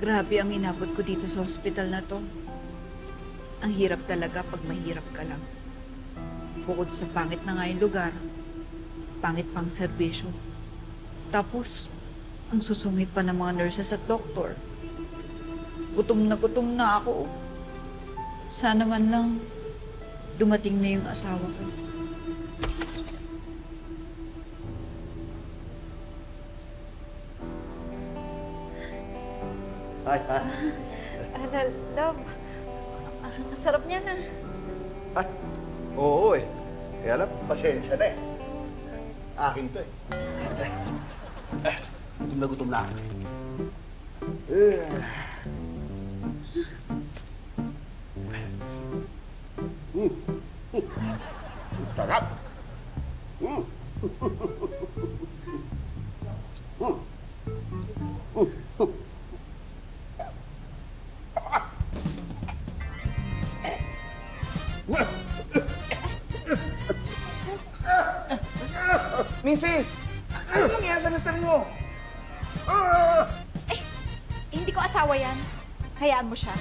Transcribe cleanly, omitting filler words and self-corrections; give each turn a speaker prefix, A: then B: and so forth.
A: Grabe ang inabot ko dito sa hospital na to. Ang hirap talaga pag mahirap ka lang. Bukod sa pangit na nga yung lugar, pangit pang serbisyo. Tapos, ang susungit pa ng mga nurses at doktor. Gutom na ako. Sana man lang dumating na yung asawa ko.
B: Hi.
A: Love, ang sarap niya na.
B: Ay, oo eh. Kaya lang, pasensya na eh. Akin to eh. Gutom na ako. Sarap!
C: Mrs! Ano nangyayari sa mister mo?
A: Hindi ko asawa yan. Hayaan mo siya.